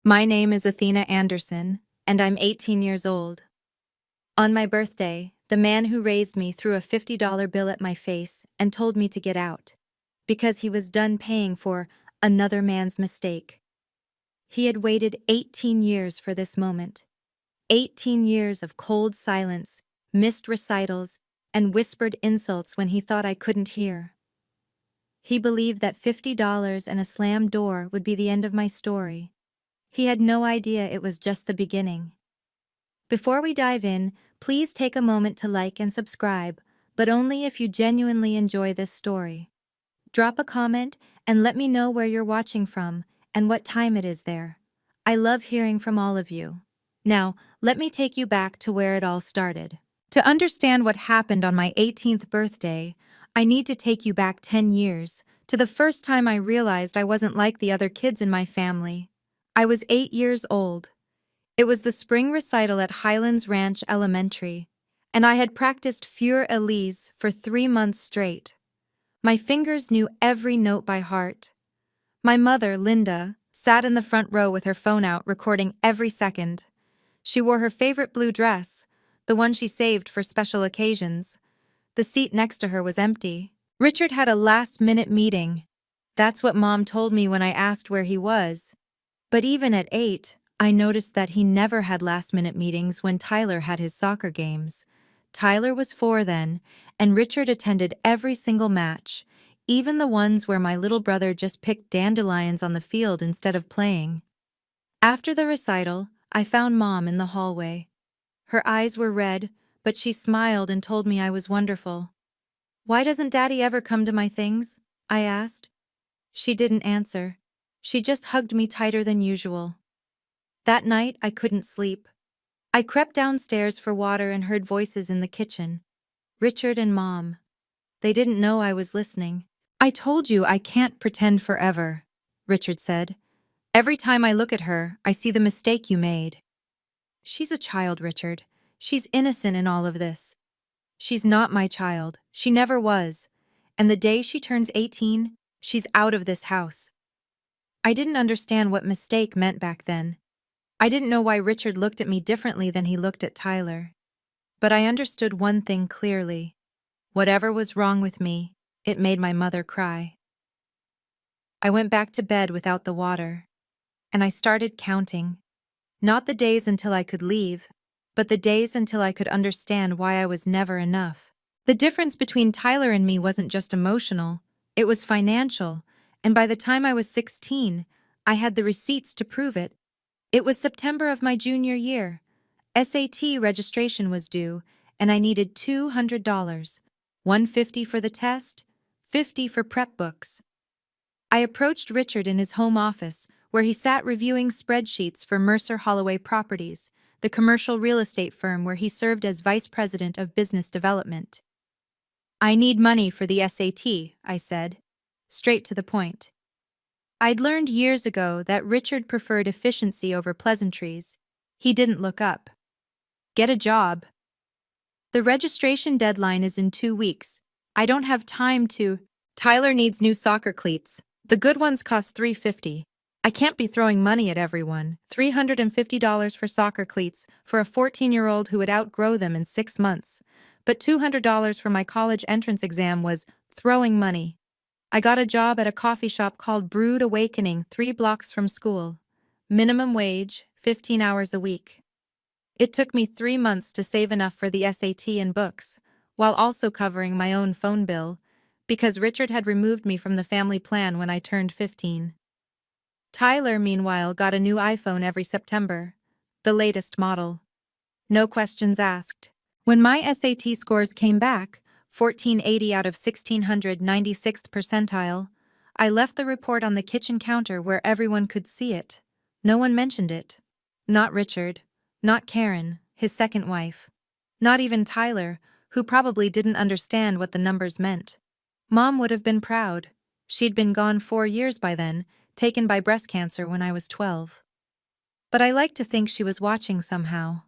My name is Athena Anderson, and I'm 18 years old. On my birthday, the man who raised me threw a $50 bill at my face and told me to get out, because he was done paying for another man's mistake. He had waited 18 years for this moment. 18 years of cold silence, missed recitals, and whispered insults when he thought I couldn't hear. He believed that $50 and a slammed door would be the end of my story. He had no idea it was just the beginning. Before we dive in, please take a moment to like and subscribe, but only if you genuinely enjoy this story. Drop a comment and let me know where you're watching from and what time it is there. I love hearing from all of you. Now, let me take you back to where it all started. To understand what happened on my 18th birthday, I need to take you back 10 years, to the first time I realized I wasn't like the other kids in my family. I was 8 years old. It was the spring recital at Highlands Ranch Elementary, and I had practiced Fur Elise for 3 months straight. My fingers knew every note by heart. My mother, Linda, sat in the front row with her phone out, recording every second. She wore her favorite blue dress, the one she saved for special occasions. The seat next to her was empty. Richard had a last-minute meeting. That's what Mom told me when I asked where he was. But even at 8, I noticed that he never had last-minute meetings when Tyler had his soccer games. Tyler was 4 then, and Richard attended every single match, even the ones where my little brother just picked dandelions on the field instead of playing. After the recital, I found Mom in the hallway. Her eyes were red, but she smiled and told me I was wonderful. "Why doesn't Daddy ever come to my things?" I asked. She didn't answer. She just hugged me tighter than usual. That night, I couldn't sleep. I crept downstairs for water and heard voices in the kitchen. Richard and Mom. They didn't know I was listening. "I told you I can't pretend forever," Richard said. "Every time I look at her, I see the mistake you made." "She's a child, Richard. She's innocent in all of this." "She's not my child. She never was. And the day she turns 18, she's out of this house." I didn't understand what mistake meant back then. I didn't know why Richard looked at me differently than he looked at Tyler. But I understood one thing clearly. Whatever was wrong with me, it made my mother cry. I went back to bed without the water, and I started counting. Not the days until I could leave, but the days until I could understand why I was never enough. The difference between Tyler and me wasn't just emotional, it was financial, and by the time I was 16, I had the receipts to prove it. It was September of my junior year. SAT registration was due, and I needed $200, $150 for the test, $50 for prep books. I approached Richard in his home office, where he sat reviewing spreadsheets for Mercer Holloway Properties, the commercial real estate firm where he served as vice president of business development. "I need money for the SAT, I said, straight to the point. I'd learned years ago that Richard preferred efficiency over pleasantries. He didn't look up. "Get a job. The registration deadline is in 2 weeks. I don't have time to—" "Tyler needs new soccer cleats. The good ones cost $350. I can't be throwing money at everyone. $350 for soccer cleats for a 14-year-old who would outgrow them in 6 months. But $200 for my college entrance exam was throwing money. I got a job at a coffee shop called Brood Awakening 3 blocks from school. Minimum wage, 15 hours a week. It took me 3 months to save enough for the SAT and books, while also covering my own phone bill, because Richard had removed me from the family plan when I turned 15. Tyler, meanwhile, got a new iPhone every September, the latest model. No questions asked. When my SAT scores came back, 1480 out of 1696th percentile, I left the report on the kitchen counter where everyone could see it. No one mentioned it. Not Richard. Not Karen, his second wife. Not even Tyler, who probably didn't understand what the numbers meant. Mom would have been proud. She'd been gone 4 years by then, taken by breast cancer when I was 12. But I like to think she was watching somehow.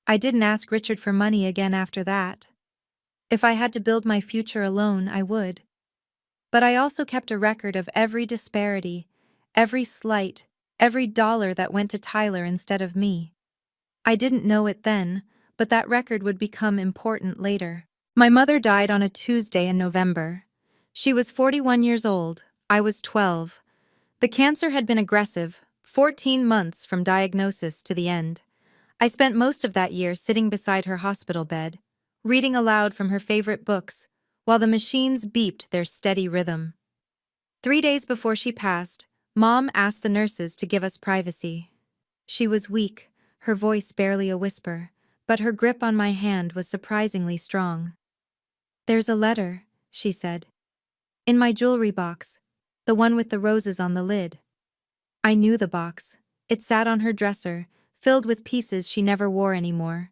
I didn't ask Richard for money again after that. If I had to build my future alone, I would. But I also kept a record of every disparity, every slight, Every dollar that went to Tyler instead of me. I didn't know it then, but that record would become important later. My mother died on a Tuesday in November. She was 41 years old. I was 12. The cancer had been aggressive, 14 months from diagnosis to the end. I spent most of that year sitting beside her hospital bed, reading aloud from her favorite books, while the machines beeped their steady rhythm. 3 days before she passed, Mom asked the nurses to give us privacy. She was weak, her voice barely a whisper, but her grip on my hand was surprisingly strong. "There's a letter," she said. "In my jewelry box, the one with the roses on the lid." I knew the box. It sat on her dresser, filled with pieces she never wore anymore.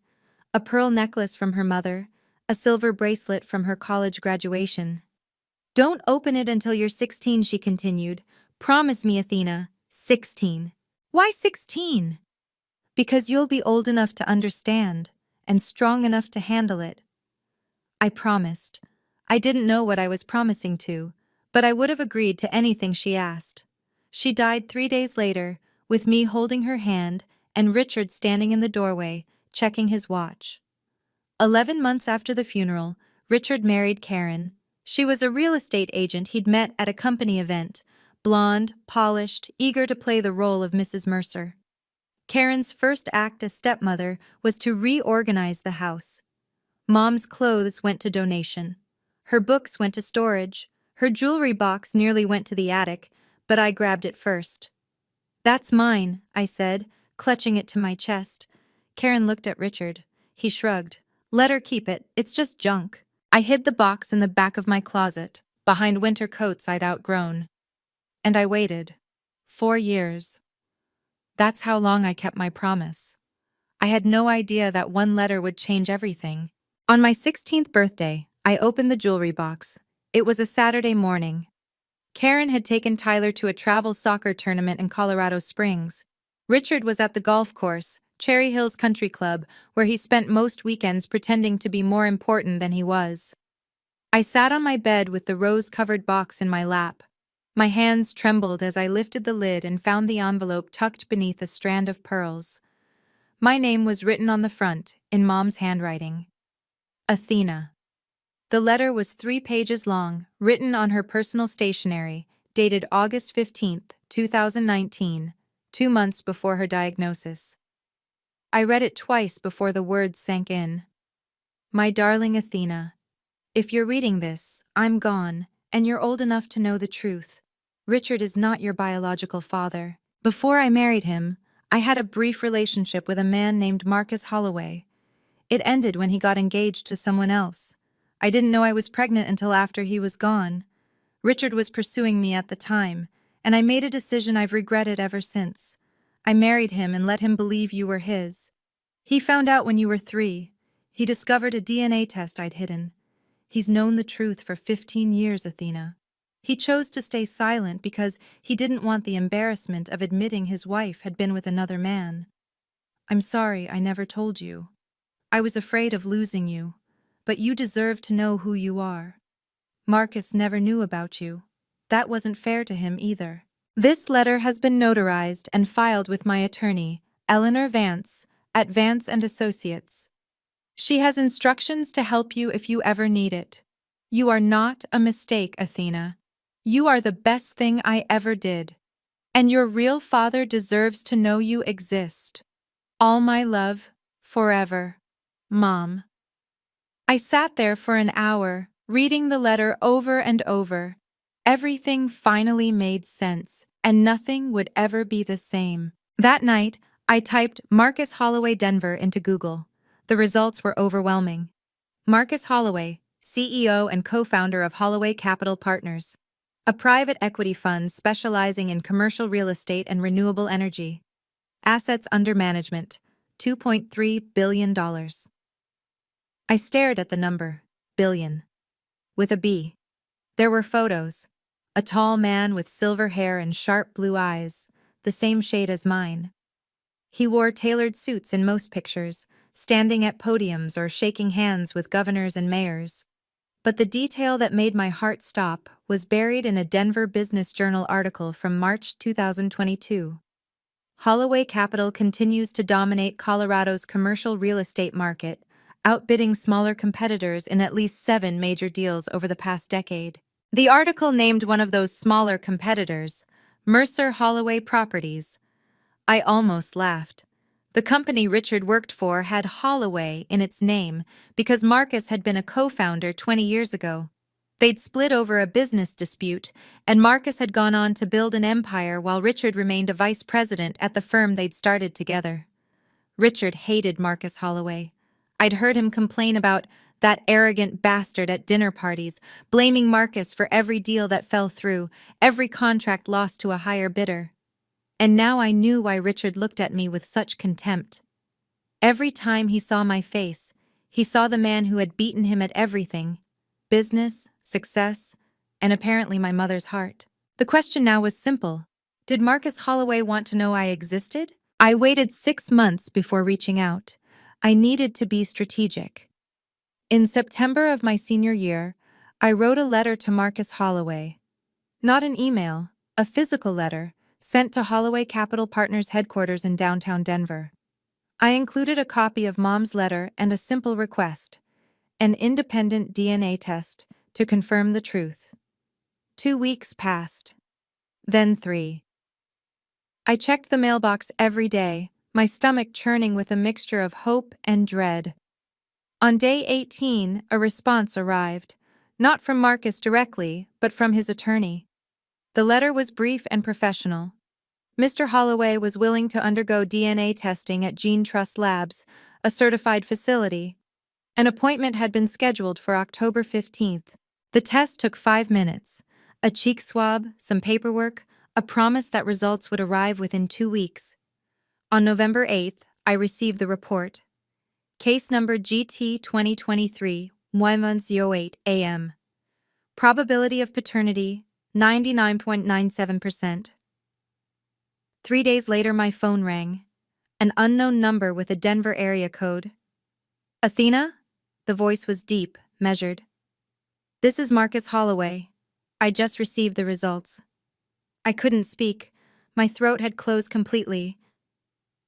A pearl necklace from her mother, a silver bracelet from her college graduation. "Don't open it until you're 16, she continued. "Promise me, Athena. 16. "Why 16? "Because you'll be old enough to understand, and strong enough to handle it." I promised. I didn't know what I was promising to, but I would have agreed to anything she asked. She died 3 days later, with me holding her hand and Richard standing in the doorway, checking his watch. 11 months after the funeral, Richard married Karen. She was a real estate agent he'd met at a company event, blonde, polished, eager to play the role of Mrs. Mercer. Karen's first act as stepmother was to reorganize the house. Mom's clothes went to donation. Her books went to storage. Her jewelry box nearly went to the attic, but I grabbed it first. "That's mine," I said, clutching it to my chest. Karen looked at Richard. He shrugged. "Let her keep it, it's just junk." I hid the box in the back of my closet, behind winter coats I'd outgrown. And I waited. 4 years. That's how long I kept my promise. I had no idea that one letter would change everything. On my 16th birthday, I opened the jewelry box. It was a Saturday morning. Karen had taken Tyler to a travel soccer tournament in Colorado Springs. Richard was at the golf course, Cherry Hills Country Club, where he spent most weekends pretending to be more important than he was. I sat on my bed with the rose-covered box in my lap. My hands trembled as I lifted the lid and found the envelope tucked beneath a strand of pearls. My name was written on the front, in Mom's handwriting. Athena. The letter was 3 pages long, written on her personal stationery, dated August 15th, 2019, 2 months before her diagnosis. I read it twice before the words sank in. "My darling Athena, if you're reading this, I'm gone, and you're old enough to know the truth. Richard is not your biological father. Before I married him, I had a brief relationship with a man named Marcus Holloway. It ended when he got engaged to someone else. I didn't know I was pregnant until after he was gone. Richard was pursuing me at the time, and I made a decision I've regretted ever since. I married him and let him believe you were his. He found out when you were 3. He discovered a DNA test I'd hidden. He's known the truth for 15 years, Athena. He chose to stay silent because he didn't want the embarrassment of admitting his wife had been with another man. I'm sorry I never told you. I was afraid of losing you, but you deserve to know who you are. Marcus never knew about you. That wasn't fair to him either." This letter has been notarized and filed with my attorney, Eleanor Vance, at Vance and Associates. She has instructions to help you if you ever need it. You are not a mistake, Athena. You are the best thing I ever did. And your real father deserves to know you exist. All my love, forever. Mom. I sat there for an hour, reading the letter over and over. Everything finally made sense, and nothing would ever be the same. That night, I typed Marcus Holloway Denver into Google. The results were overwhelming. Marcus Holloway, CEO and co-founder of Holloway Capital Partners, a private equity fund specializing in commercial real estate and renewable energy. Assets under management, $2.3 billion. I stared at the number, billion, with a B. There were photos. A tall man with silver hair and sharp blue eyes, the same shade as mine. He wore tailored suits in most pictures, standing at podiums or shaking hands with governors and mayors. But the detail that made my heart stop was buried in a Denver Business Journal article from March 2022. Holloway Capital continues to dominate Colorado's commercial real estate market, outbidding smaller competitors in at least 7 major deals over the past decade. The article named one of those smaller competitors, Mercer Holloway Properties. I almost laughed. The company Richard worked for had Holloway in its name because Marcus had been a co-founder 20 years ago. They'd split over a business dispute, and Marcus had gone on to build an empire while Richard remained a vice president at the firm they'd started together. Richard hated Marcus Holloway. I'd heard him complain about that arrogant bastard at dinner parties, blaming Marcus for every deal that fell through, every contract lost to a higher bidder. And now I knew why Richard looked at me with such contempt. Every time he saw my face, he saw the man who had beaten him at everything: business, success, and apparently my mother's heart. The question now was simple. Did Marcus Holloway want to know I existed? I waited 6 months before reaching out. I needed to be strategic. In September of my senior year, I wrote a letter to Marcus Holloway. Not an email, a physical letter, sent to Holloway Capital Partners headquarters in downtown Denver. I included a copy of Mom's letter and a simple request: an independent DNA test to confirm the truth. 2 weeks passed. Then 3. I checked the mailbox every day, my stomach churning with a mixture of hope and dread. On day 18, a response arrived, not from Marcus directly, but from his attorney. The letter was brief and professional. Mr. Holloway was willing to undergo DNA testing at Gene Trust Labs, a certified facility. An appointment had been scheduled for October 15th. The test took 5 minutes. A cheek swab, some paperwork, a promise that results would arrive within 2 weeks. On November 8th, I received the report. Case number GT 2023-1108 AM. Probability of paternity, 99.97%. 3 days later, my phone rang. An unknown number with a Denver area code. Athena? The voice was deep, measured. This is Marcus Holloway. I just received the results. I couldn't speak. My throat had closed completely.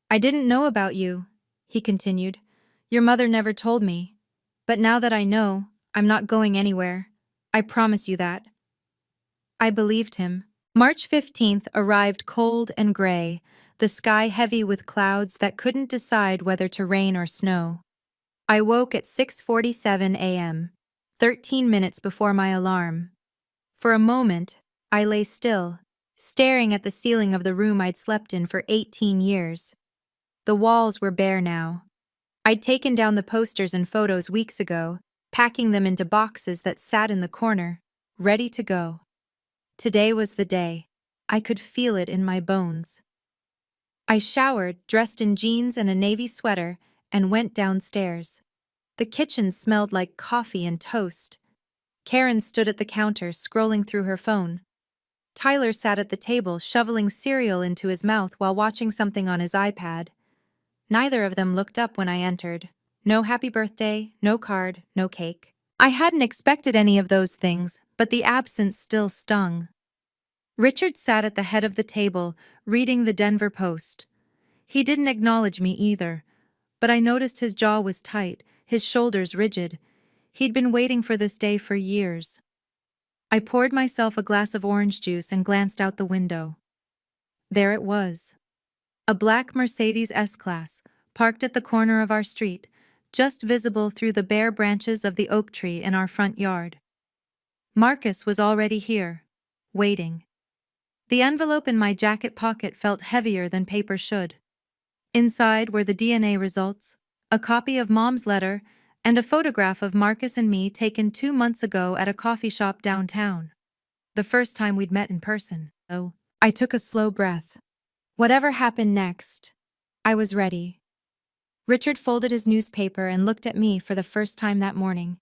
I didn't know about you, he continued. Your mother never told me. But now that I know, I'm not going anywhere. I promise you that. I believed him. March 15th arrived cold and gray, the sky heavy with clouds that couldn't decide whether to rain or snow. I woke at 6:47 a.m., 13 minutes before my alarm. For a moment, I lay still, staring at the ceiling of the room I'd slept in for 18 years. The walls were bare now. I'd taken down the posters and photos weeks ago, packing them into boxes that sat in the corner, ready to go. Today was the day. I could feel it in my bones. I showered, dressed in jeans and a navy sweater, and went downstairs. The kitchen smelled like coffee and toast. Karen stood at the counter, scrolling through her phone. Tyler sat at the table, shoveling cereal into his mouth while watching something on his iPad. Neither of them looked up when I entered. No happy birthday, no card, no cake. I hadn't expected any of those things, but the absence still stung. Richard sat at the head of the table, reading the Denver Post. He didn't acknowledge me either, but I noticed his jaw was tight, his shoulders rigid. He'd been waiting for this day for years. I poured myself a glass of orange juice and glanced out the window. There it was. A black Mercedes S-Class, parked at the corner of our street, just visible through the bare branches of the oak tree in our front yard. Marcus was already here, waiting. The envelope in my jacket pocket felt heavier than paper should. Inside were the DNA results, a copy of Mom's letter, and a photograph of Marcus and me taken 2 months ago at a coffee shop downtown. The first time we'd met in person. Oh, I took a slow breath. Whatever happened next, I was ready. Richard folded his newspaper and looked at me for the first time that morning.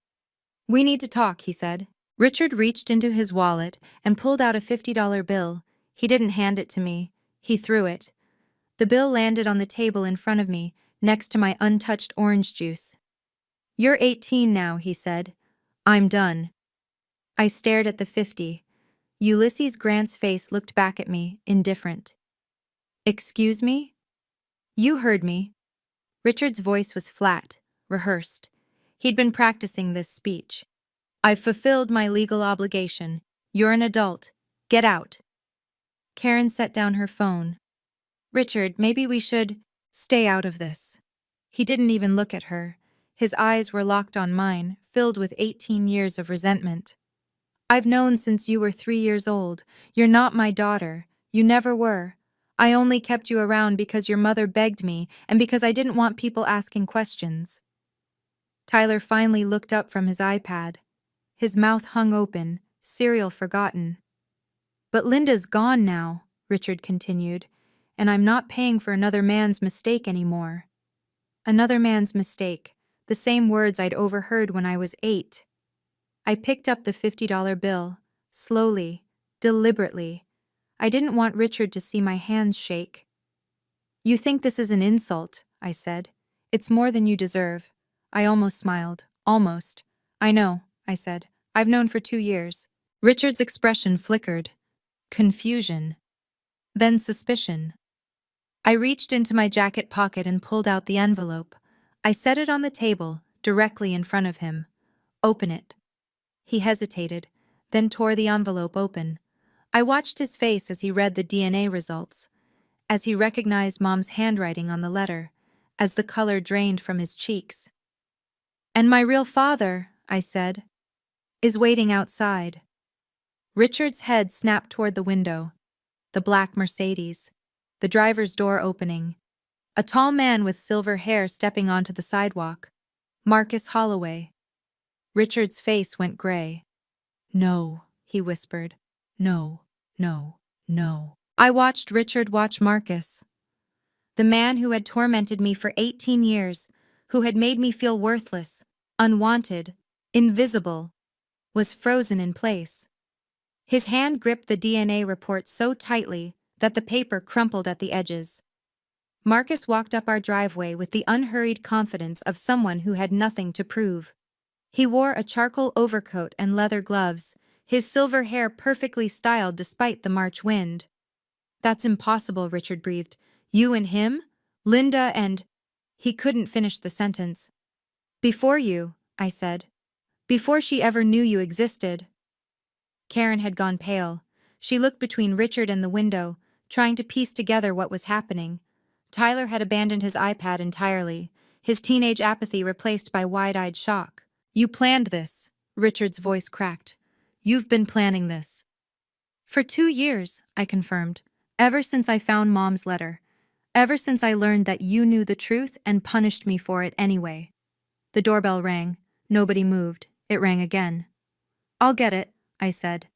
We need to talk, he said. Richard reached into his wallet and pulled out a $50 bill. He didn't hand it to me. He threw it. The bill landed on the table in front of me, next to my untouched orange juice. You're 18 now, he said. I'm done. I stared at the 50. Ulysses Grant's face looked back at me, indifferent. Excuse me? You heard me. Richard's voice was flat, rehearsed. He'd been practicing this speech. I've fulfilled my legal obligation. You're an adult. Get out. Karen set down her phone. Richard, maybe we should stay out of this. He didn't even look at her. His eyes were locked on mine, filled with 18 years of resentment. I've known since you were 3 years old. You're not my daughter. You never were. I only kept you around because your mother begged me and because I didn't want people asking questions. Tyler finally looked up from his iPad. His mouth hung open, cereal forgotten. But Linda's gone now, Richard continued, and I'm not paying for another man's mistake anymore. Another man's mistake, the same words I'd overheard when I was 8. I picked up the $50 bill, slowly, deliberately. I didn't want Richard to see my hands shake. You think this is an insult, I said. It's more than you deserve. I almost smiled. Almost. I know, I said. I've known for 2 years. Richard's expression flickered. Confusion. Then suspicion. I reached into my jacket pocket and pulled out the envelope. I set it on the table, directly in front of him. Open it. He hesitated, then tore the envelope open. I watched his face as he read the DNA results, as he recognized Mom's handwriting on the letter, as the color drained from his cheeks. And my real father, I said, is waiting outside. Richard's head snapped toward the window. The black Mercedes. The driver's door opening. A tall man with silver hair stepping onto the sidewalk. Marcus Holloway. Richard's face went gray. No, he whispered. No, no, no. I watched Richard watch Marcus. The man who had tormented me for 18 years, who had made me feel worthless, unwanted, invisible, was frozen in place. His hand gripped the DNA report so tightly that the paper crumpled at the edges. Marcus walked up our driveway with the unhurried confidence of someone who had nothing to prove. He wore a charcoal overcoat and leather gloves, his silver hair perfectly styled despite the March wind. That's impossible, Richard breathed. You and him? Linda and… He couldn't finish the sentence. Before you, I said. Before she ever knew you existed. Karen had gone pale. She looked between Richard and the window, trying to piece together what was happening. Tyler had abandoned his iPad entirely, his teenage apathy replaced by wide-eyed shock. You planned this, Richard's voice cracked. You've been planning this. For 2 years, I confirmed. Ever since I found Mom's letter. Ever since I learned that you knew the truth and punished me for it anyway. The doorbell rang. Nobody moved. It rang again. I'll get it, I said.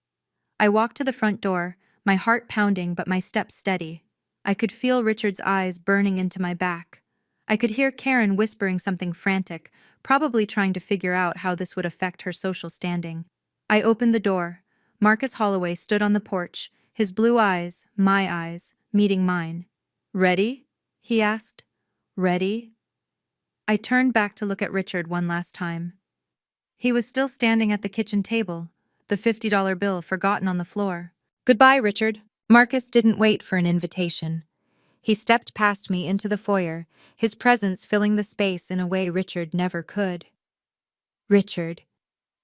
I walked to the front door, my heart pounding but my steps steady. I could feel Richard's eyes burning into my back. I could hear Karen whispering something frantic, probably trying to figure out how this would affect her social standing. I opened the door. Marcus Holloway stood on the porch, his blue eyes, my eyes, meeting mine. Ready? He asked. Ready? I turned back to look at Richard one last time. He was still standing at the kitchen table, the $50 bill forgotten on the floor. Goodbye, Richard. Marcus didn't wait for an invitation. He stepped past me into the foyer, his presence filling the space in a way Richard never could. Richard.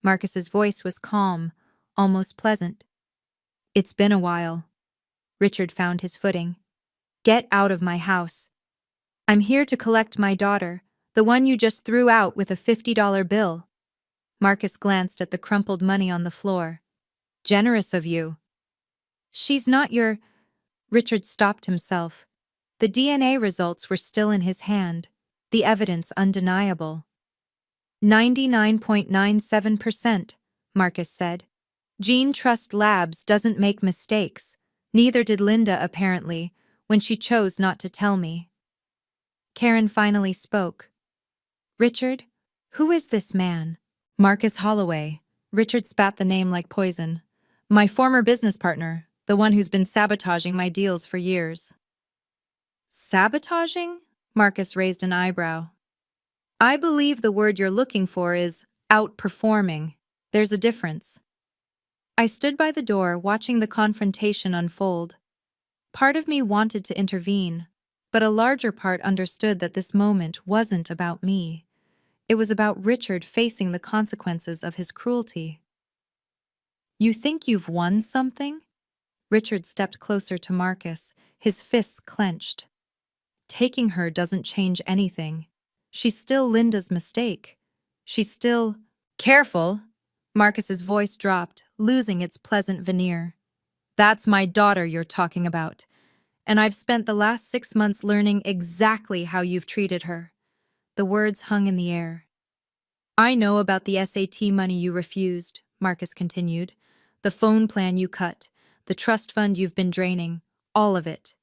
Marcus's voice was calm, almost pleasant. It's been a while. Richard found his footing. Get out of my house. I'm here to collect my daughter, the one you just threw out with a $50 bill. Marcus glanced at the crumpled money on the floor. Generous of you. She's not your… Richard stopped himself. The DNA results were still in his hand, the evidence undeniable. 99.97%, Marcus said. Gene Trust Labs doesn't make mistakes. Neither did Linda, apparently, when she chose not to tell me. Karen finally spoke. Richard, who is this man? Marcus Holloway. Richard spat the name like poison. My former business partner, the one who's been sabotaging my deals for years. Sabotaging? Marcus raised an eyebrow. I believe the word you're looking for is outperforming. There's a difference. I stood by the door watching the confrontation unfold. Part of me wanted to intervene, but a larger part understood that this moment wasn't about me. It was about Richard facing the consequences of his cruelty. You think you've won something? Richard stepped closer to Marcus, his fists clenched. Taking her doesn't change anything. She's still Linda's mistake. She's still... Careful! Marcus's voice dropped, losing its pleasant veneer. That's my daughter you're talking about, and I've spent the last 6 months learning exactly how you've treated her. The words hung in the air. I know about the SAT money you refused, Marcus continued. The phone plan you cut, the trust fund you've been draining, all of it.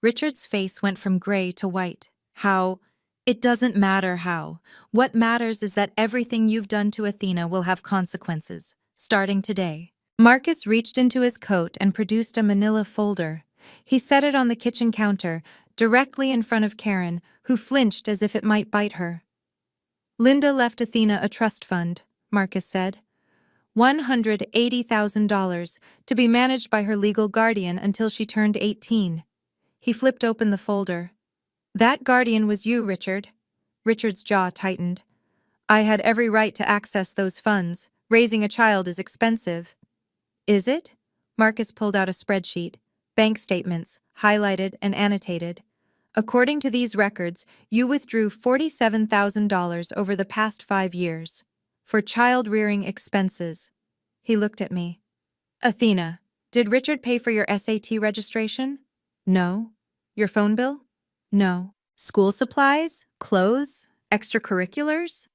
Richard's face went from gray to white. How? It doesn't matter how. What matters is that everything you've done to Athena will have consequences, starting today. Marcus reached into his coat and produced a manila folder. He set it on the kitchen counter, directly in front of Karen, who flinched as if it might bite her. Linda left Athena a trust fund, Marcus said. $180,000 to be managed by her legal guardian until she turned 18. He flipped open the folder. That guardian was you, Richard. Richard's jaw tightened. I had every right to access those funds. Raising a child is expensive. Is it? Marcus pulled out a spreadsheet. Bank statements, highlighted and annotated. According to these records, you withdrew $47,000 over the past 5 years. For child-rearing expenses. He looked at me. Athena, did Richard pay for your SAT registration? No. Your phone bill? No. School supplies? Clothes? Extracurriculars?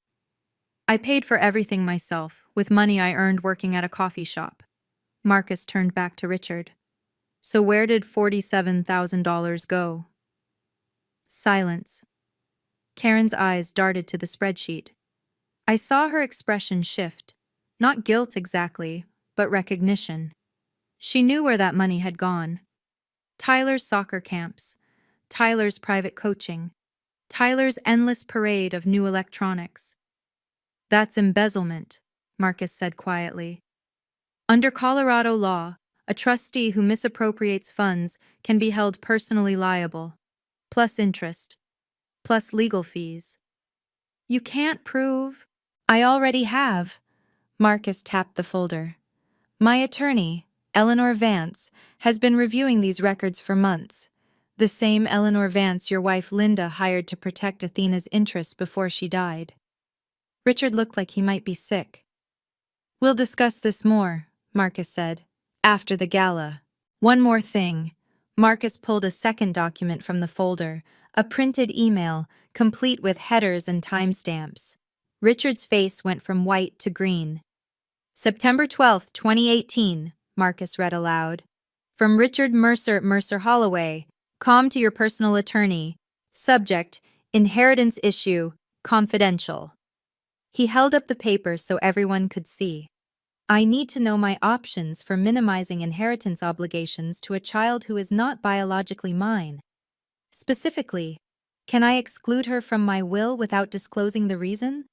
I paid for everything myself, with money I earned working at a coffee shop. Marcus turned back to Richard. So where did $47,000 go? Silence. Karen's eyes darted to the spreadsheet. I saw her expression shift. Not guilt exactly, but recognition. She knew where that money had gone. Tyler's soccer camps, Tyler's private coaching, Tyler's endless parade of new electronics. That's embezzlement, Marcus said quietly. Under Colorado law, a trustee who misappropriates funds can be held personally liable, plus interest, plus legal fees. You can't prove. I already have. Marcus tapped the folder. My attorney, Eleanor Vance, has been reviewing these records for months. The same Eleanor Vance your wife Linda hired to protect Athena's interests before she died. Richard looked like he might be sick. We'll discuss this more, Marcus said, after the gala. One more thing. Marcus pulled a second document from the folder, a printed email, complete with headers and timestamps. Richard's face went from white to green. September 12, 2018, Marcus read aloud. From Richard Mercer Holloway, com to your personal attorney. Subject, inheritance issue, confidential. He held up the paper so everyone could see. I need to know my options for minimizing inheritance obligations to a child who is not biologically mine. Specifically, can I exclude her from my will without disclosing the reason?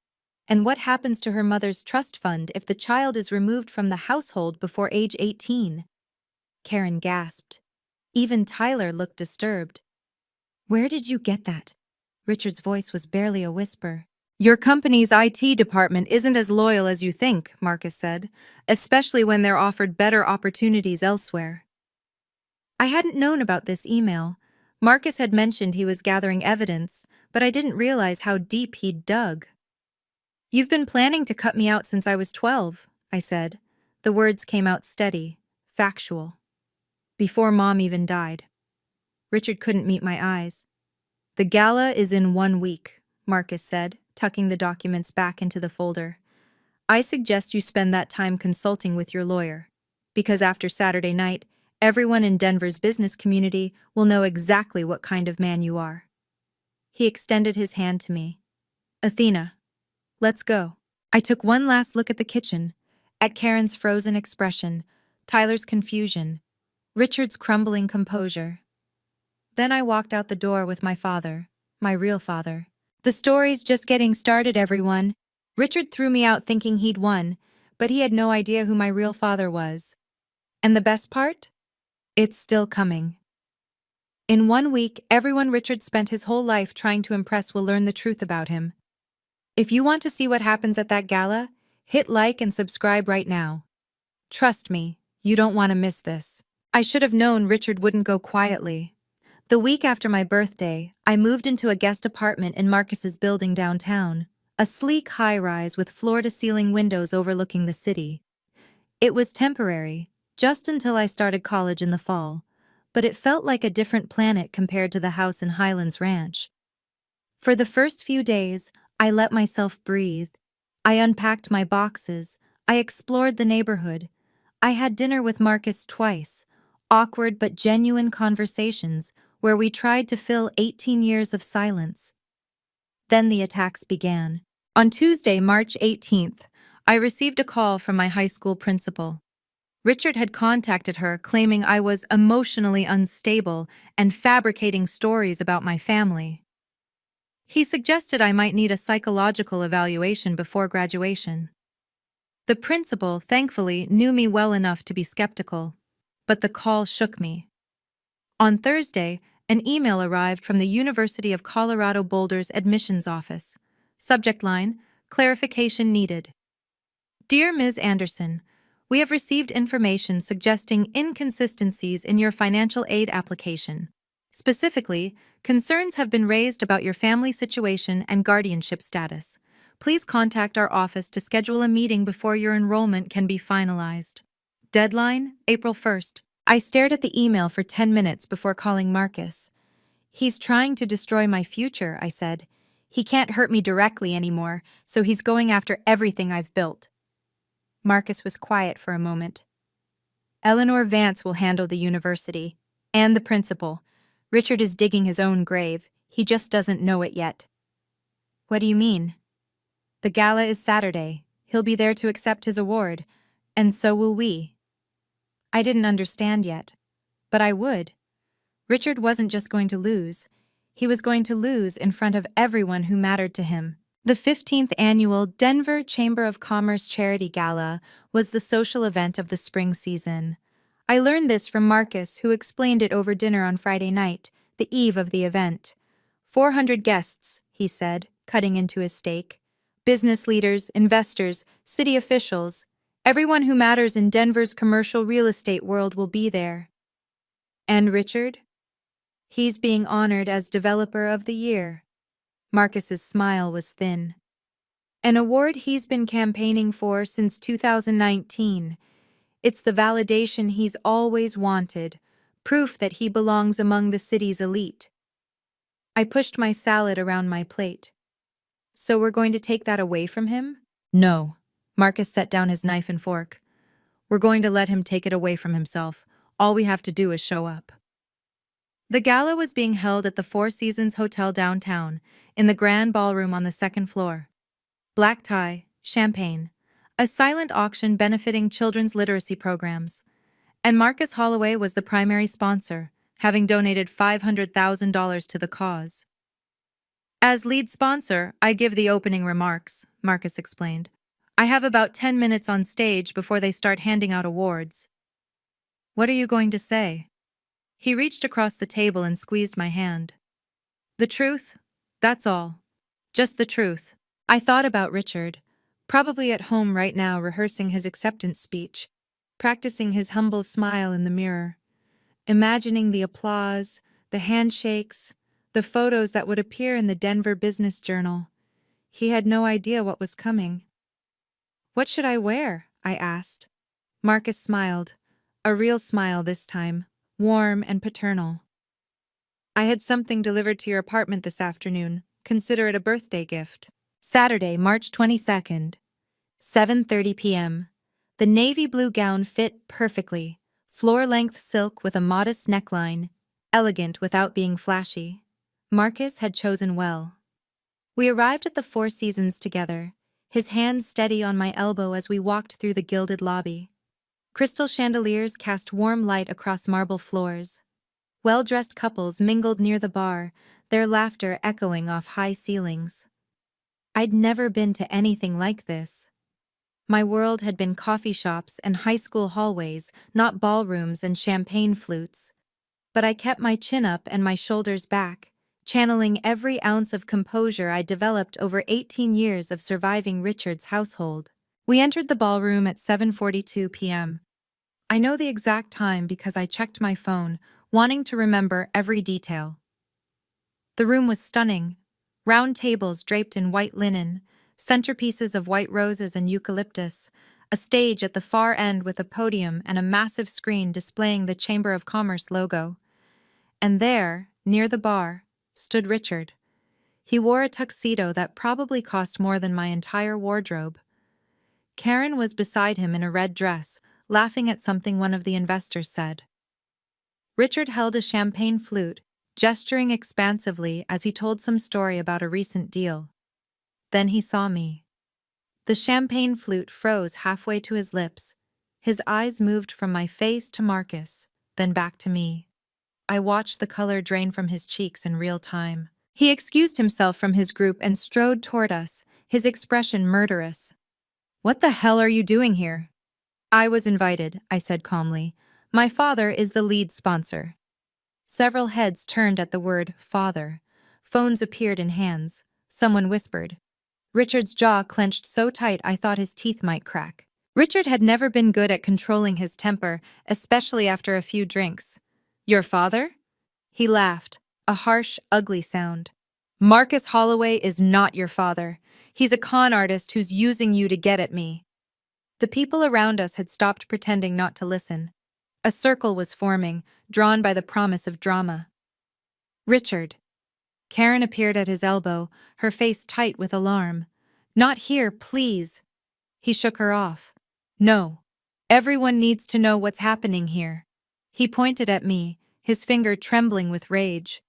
And what happens to her mother's trust fund if the child is removed from the household before age 18? Karen gasped. Even Tyler looked disturbed. Where did you get that? Richard's voice was barely a whisper. Your company's IT department isn't as loyal as you think, Marcus said, especially when they're offered better opportunities elsewhere. I hadn't known about this email. Marcus had mentioned he was gathering evidence, but I didn't realize how deep he'd dug. You've been planning to cut me out since I was 12, I said. The words came out steady, factual. Before Mom even died. Richard couldn't meet my eyes. The gala is in 1 week, Marcus said, tucking the documents back into the folder. I suggest you spend that time consulting with your lawyer, because after Saturday night, everyone in Denver's business community will know exactly what kind of man you are. He extended his hand to me. Athena, let's go. I took one last look at the kitchen, at Karen's frozen expression, Tyler's confusion, Richard's crumbling composure. Then I walked out the door with my father, my real father. The story's just getting started, everyone. Richard threw me out thinking he'd won, but he had no idea who my real father was. And the best part? It's still coming. In 1 week, everyone Richard spent his whole life trying to impress will learn the truth about him. If you want to see what happens at that gala, hit like and subscribe right now. Trust me, you don't want to miss this. I should have known Richard wouldn't go quietly. The week after my birthday, I moved into a guest apartment in Marcus's building downtown, a sleek high-rise with floor-to-ceiling windows overlooking the city. It was temporary, just until I started college in the fall, but it felt like a different planet compared to the house in Highlands Ranch. For the first few days, I let myself breathe. I unpacked my boxes, I explored the neighborhood. I had dinner with Marcus twice, awkward but genuine conversations where we tried to fill 18 years of silence. Then the attacks began. On Tuesday, March 18th, I received a call from my high school principal. Richard had contacted her claiming I was emotionally unstable and fabricating stories about my family. He suggested I might need a psychological evaluation before graduation. The principal, thankfully, knew me well enough to be skeptical, but the call shook me. On Thursday, an email arrived from the University of Colorado Boulder's admissions office. Subject line, clarification needed. Dear Ms. Anderson, we have received information suggesting inconsistencies in your financial aid application. Specifically, concerns have been raised about your family situation and guardianship status. Please contact our office to schedule a meeting before your enrollment can be finalized. Deadline, April 1st. I stared at the email for 10 minutes before calling Marcus. He's trying to destroy my future, I said. He can't hurt me directly anymore, so he's going after everything I've built. Marcus was quiet for a moment. Eleanor Vance will handle the university, and the principal. Richard is digging his own grave. He just doesn't know it yet. What do you mean? The gala is Saturday. He'll be there to accept his award, and so will we. I didn't understand yet, but I would. Richard wasn't just going to lose. He was going to lose in front of everyone who mattered to him. The 15th annual Denver Chamber of Commerce Charity Gala was the social event of the spring season. I learned this from Marcus, who explained it over dinner on Friday night, the eve of the event. 400 guests, he said, cutting into his steak. Business leaders, investors, city officials, everyone who matters in Denver's commercial real estate world will be there. And Richard? He's being honored as Developer of the Year. Marcus's smile was thin. An award he's been campaigning for since 2019. It's the validation he's always wanted, proof that he belongs among the city's elite. I pushed my salad around my plate. So we're going to take that away from him? No. Marcus set down his knife and fork. We're going to let him take it away from himself. All we have to do is show up. The gala was being held at the Four Seasons Hotel downtown, in the grand ballroom on the second floor. Black tie, champagne, a silent auction benefiting children's literacy programs. And Marcus Holloway was the primary sponsor, having donated $500,000 to the cause. As lead sponsor, I give the opening remarks, Marcus explained. I have about 10 minutes on stage before they start handing out awards. What are you going to say? He reached across the table and squeezed my hand. The truth? That's all. Just the truth. I thought about Richard, probably at home right now rehearsing his acceptance speech, practicing his humble smile in the mirror, imagining the applause, the handshakes, the photos that would appear in the Denver Business Journal. He had no idea what was coming. What should I wear? I asked. Marcus smiled, a real smile this time, warm and paternal. I had something delivered to your apartment this afternoon. Consider it a birthday gift. Saturday, March 22nd, 7:30 p.m. The navy blue gown fit perfectly, floor-length silk with a modest neckline, elegant without being flashy. Marcus had chosen well. We arrived at the Four Seasons together, his hand steady on my elbow as we walked through the gilded lobby. Crystal chandeliers cast warm light across marble floors. Well-dressed couples mingled near the bar, their laughter echoing off high ceilings. I'd never been to anything like this. My world had been coffee shops and high school hallways, not ballrooms and champagne flutes. but I kept my chin up and my shoulders back, channeling every ounce of composure I developed over 18 years of surviving Richard's household. We entered the ballroom at 7:42 p.m. I know the exact time because I checked my phone, wanting to remember every detail. The room was stunning. Round tables draped in white linen, centerpieces of white roses and eucalyptus, a stage at the far end with a podium and a massive screen displaying the Chamber of Commerce logo. And there, near the bar, stood Richard. He wore a tuxedo that probably cost more than my entire wardrobe. Karen was beside him in a red dress, laughing at something one of the investors said. Richard held a champagne flute, gesturing expansively as he told some story about a recent deal. Then he saw me. The champagne flute froze halfway to his lips. His eyes moved from my face to Marcus, then back to me. I watched the color drain from his cheeks in real time. He excused himself from his group and strode toward us, his expression murderous. "What the hell are you doing here?" "I was invited," I said calmly. "My father is the lead sponsor." Several heads turned at the word father. Phones appeared in hands. Someone whispered. Richard's jaw clenched so tight I thought his teeth might crack. Richard had never been good at controlling his temper, especially after a few drinks. "Your father?" He laughed, a harsh, ugly sound. "Marcus Holloway is not your father. He's a con artist who's using you to get at me." The people around us had stopped pretending not to listen. A circle was forming, drawn by the promise of drama. "Richard." Karen appeared at his elbow, her face tight with alarm. "Not here, please." He shook her off. "No. Everyone needs to know what's happening here." He pointed at me, his finger trembling with rage.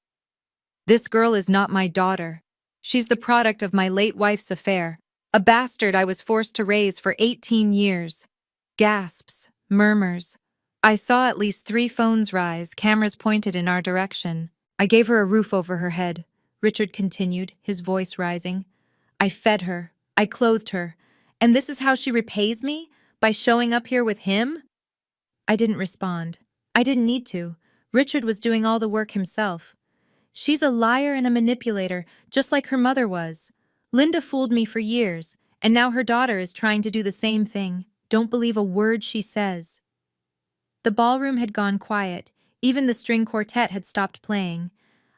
"This girl is not my daughter. She's the product of my late wife's affair, a bastard I was forced to raise for 18 years. Gasps, murmurs. I saw at least 3 phones rise, cameras pointed in our direction. "I gave her a roof over her head," Richard continued, his voice rising. "I fed her. I clothed her. And this is how she repays me? By showing up here with him?" I didn't respond. I didn't need to. Richard was doing all the work himself. "She's a liar and a manipulator, just like her mother was. Linda fooled me for years, and now her daughter is trying to do the same thing. Don't believe a word she says." The ballroom had gone quiet. Even the string quartet had stopped playing.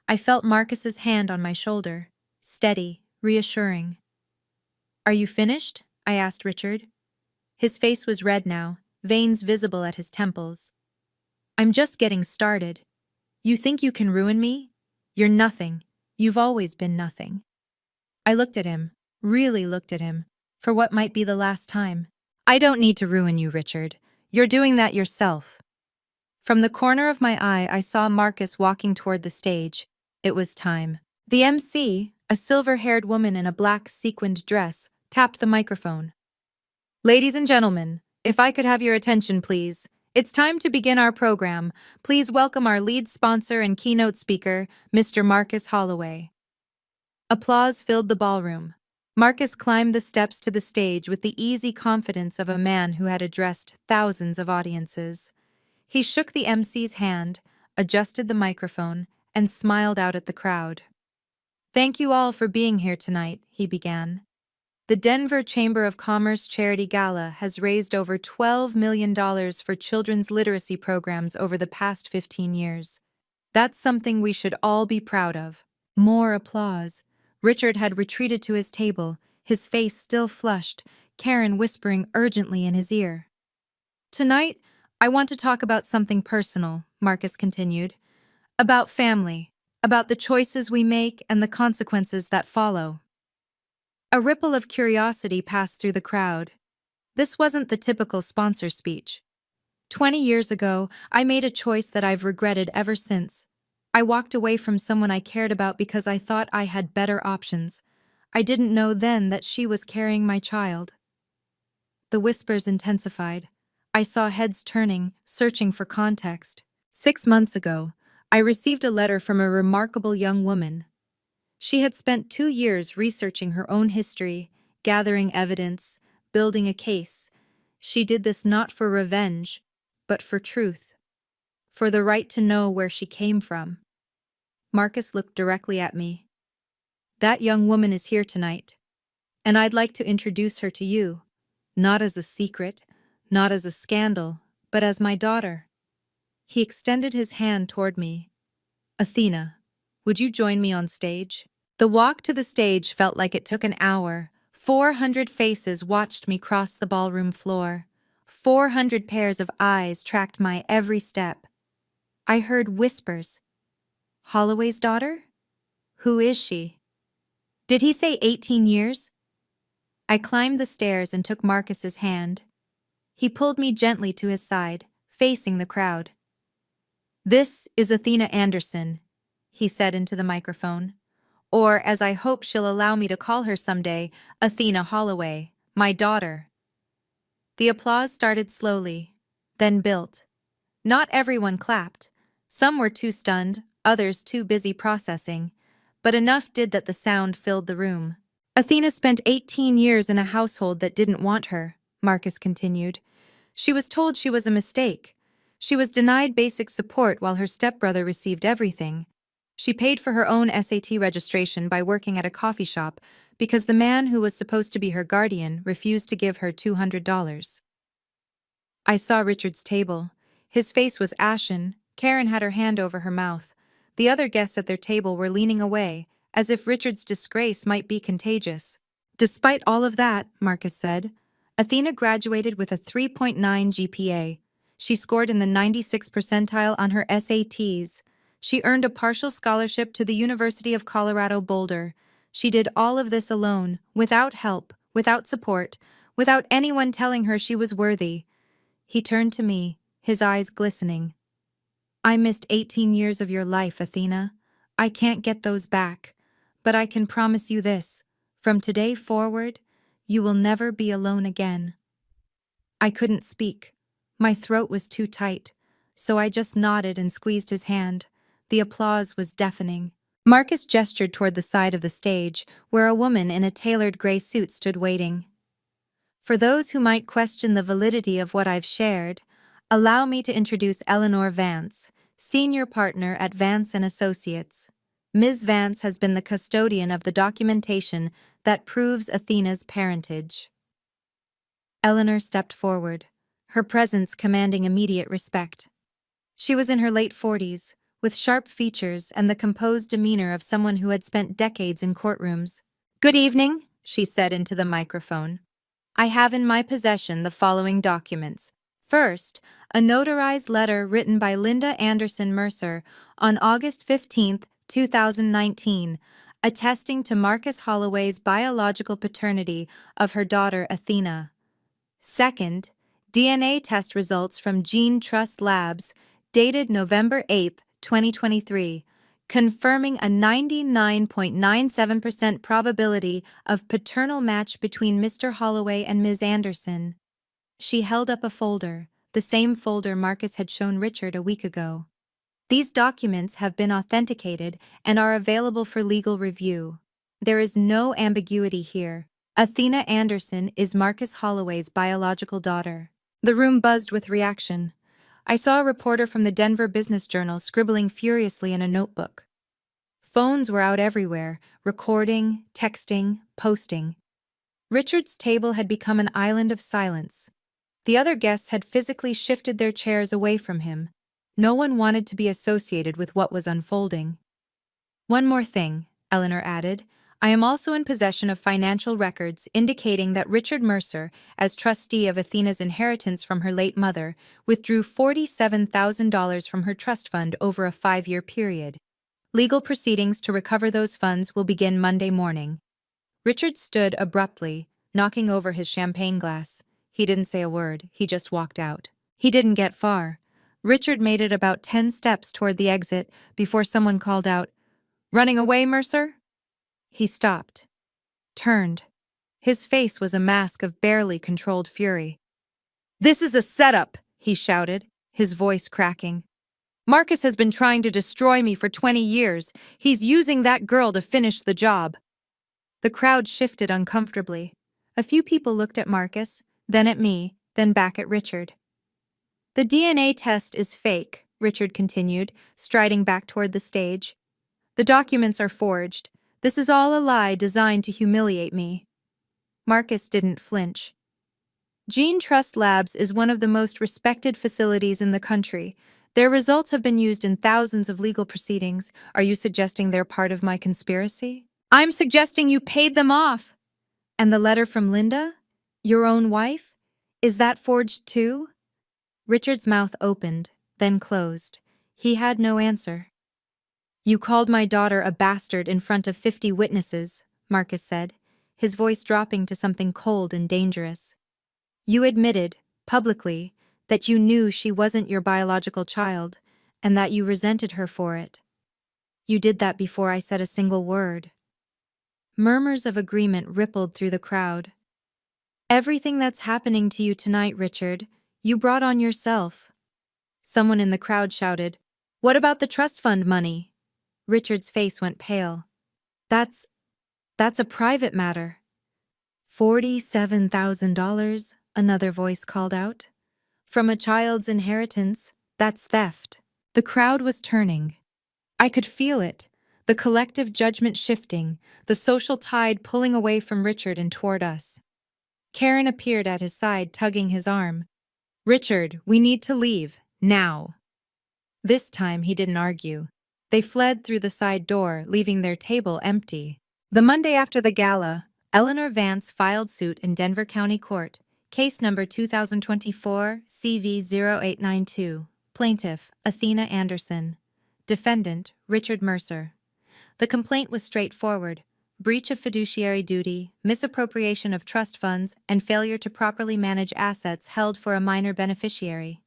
I felt Marcus's hand on my shoulder. Steady, reassuring. "Are you finished?" I asked Richard. His face was red now, veins visible at his temples. "I'm just getting started. You think you can ruin me? You're nothing. You've always been nothing." I looked at him, really looked at him, for what might be the last time. "I don't need to ruin you, Richard. You're doing that yourself." From the corner of my eye, I saw Marcus walking toward the stage. It was time. The MC, a silver-haired woman in a black sequined dress, tapped the microphone. "Ladies and gentlemen, if I could have your attention, please. It's time to begin our program. Please welcome our lead sponsor and keynote speaker, Mr. Marcus Holloway." Applause filled the ballroom. Marcus climbed the steps to the stage with the easy confidence of a man who had addressed thousands of audiences. He shook the MC's hand, adjusted the microphone, and smiled out at the crowd. "Thank you all for being here tonight," he began. "The Denver Chamber of Commerce Charity Gala has raised over $12 million for children's literacy programs over the past 15 years. That's something we should all be proud of." More applause. Richard had retreated to his table, his face still flushed, Karen whispering urgently in his ear. "Tonight, I want to talk about something personal," Marcus continued. "About family, about the choices we make and the consequences that follow." A ripple of curiosity passed through the crowd. This wasn't the typical sponsor speech. 20 years ago, I made a choice that I've regretted ever since. I walked away from someone I cared about because I thought I had better options. I didn't know then that she was carrying my child. The whispers intensified. I saw heads turning, searching for context. 6 months ago, I received a letter from a remarkable young woman. She had spent 2 years researching her own history, gathering evidence, building a case. She did this not for revenge, but for truth. for the right to know where she came from. Marcus looked directly at me. That young woman is here tonight, and I'd like to introduce her to you, not as a secret, not as a scandal, but as my daughter. He extended his hand toward me. Athena, would you join me on stage? The walk to the stage felt like it took an hour. 400 faces watched me cross the ballroom floor. 400 pairs of eyes tracked my every step. I heard whispers. Holloway's daughter? Who is she? Did he say 18 years? I climbed the stairs and took Marcus's hand. He pulled me gently to his side, facing the crowd. This is Athena Anderson, he said into the microphone. Or, as I hope she'll allow me to call her someday, Athena Holloway, my daughter. The applause started slowly, then built. Not everyone clapped. Some were too stunned, others too busy processing, but enough did that the sound filled the room. Athena spent 18 years in a household that didn't want her, Marcus continued. She was told she was a mistake. She was denied basic support while her stepbrother received everything. She paid for her own SAT registration by working at a coffee shop because the man who was supposed to be her guardian refused to give her $200. I saw Richard's table. His face was ashen. Karen had her hand over her mouth. The other guests at their table were leaning away, as if Richard's disgrace might be contagious. Despite all of that, Marcus said, Athena graduated with a 3.9 GPA. She scored in the 96th percentile on her SATs. She earned a partial scholarship to the University of Colorado Boulder. She did all of this alone, without help, without support, without anyone telling her she was worthy. He turned to me, his eyes glistening. I missed 18 years of your life, Athena. I can't get those back, but I can promise you this. From today forward, you will never be alone again. I couldn't speak. My throat was too tight, so I just nodded and squeezed his hand. The applause was deafening. Marcus gestured toward the side of the stage, where a woman in a tailored gray suit stood waiting. For those who might question the validity of what I've shared, allow me to introduce Eleanor Vance, senior partner at Vance & Associates. Ms. Vance has been the custodian of the documentation that proves Athena's parentage. Eleanor stepped forward, her presence commanding immediate respect. She was in her late 40s, with sharp features and the composed demeanor of someone who had spent decades in courtrooms. "Good evening," she said into the microphone. "I have in my possession the following documents. First, a notarized letter written by Linda Anderson Mercer on August 15, 2019, attesting to Marcus Holloway's biological paternity of her daughter Athena. Second, DNA test results from Gene Trust Labs, dated November 8, 2023, confirming a 99.97% probability of paternal match between Mr. Holloway and Ms. Anderson." She held up a folder, the same folder Marcus had shown Richard a week ago. "These documents have been authenticated and are available for legal review. There is no ambiguity here. Athena Anderson is Marcus Holloway's biological daughter." The room buzzed with reaction. I saw a reporter from the Denver Business Journal scribbling furiously in a notebook. Phones were out everywhere, recording, texting, posting. Richard's table had become an island of silence. The other guests had physically shifted their chairs away from him. No one wanted to be associated with what was unfolding. "One more thing," Eleanor added. "I am also in possession of financial records indicating that Richard Mercer, as trustee of Athena's inheritance from her late mother, withdrew $47,000 from her trust fund over a 5-year period. Legal proceedings to recover those funds will begin Monday morning." Richard stood abruptly, knocking over his champagne glass. He didn't say a word, he just walked out. He didn't get far. Richard made it about 10 steps toward the exit before someone called out, "Running away, Mercer?" He stopped, turned. His face was a mask of barely controlled fury. "This is a setup," he shouted, his voice cracking. "Marcus has been trying to destroy me for 20 years. He's using that girl to finish the job." The crowd shifted uncomfortably. A few people looked at Marcus, then at me, then back at Richard. "The DNA test is fake," Richard continued, striding back toward the stage. "The documents are forged. This is all a lie designed to humiliate me." Marcus didn't flinch. Gene Trust Labs is one of the most respected facilities in the country. Their results have been used in thousands of legal proceedings. Are you suggesting they're part of my conspiracy? I'm suggesting you paid them off. And the letter from Linda? Your own wife? Is that forged too? Richard's mouth opened, then closed. He had no answer. "You called my daughter a bastard in front of 50 witnesses," Marcus said, his voice dropping to something cold and dangerous. "You admitted, publicly, that you knew she wasn't your biological child, and that you resented her for it. You did that before I said a single word." Murmurs of agreement rippled through the crowd. "Everything that's happening to you tonight, Richard, you brought on yourself." Someone in the crowd shouted, "What about the trust fund money?" Richard's face went pale. That's a private matter." $47,000, another voice called out. "From a child's inheritance, that's theft." The crowd was turning. I could feel it, the collective judgment shifting, the social tide pulling away from Richard and toward us. Karen appeared at his side, tugging his arm. "Richard, we need to leave, now." This time he didn't argue. They fled through the side door, leaving their table empty. The Monday after the gala, Eleanor Vance filed suit in Denver County Court, case number 2024 CV0892, plaintiff Athena Anderson, defendant Richard Mercer. The complaint was straightforward: breach of fiduciary duty, misappropriation of trust funds, and failure to properly manage assets held for a minor beneficiary.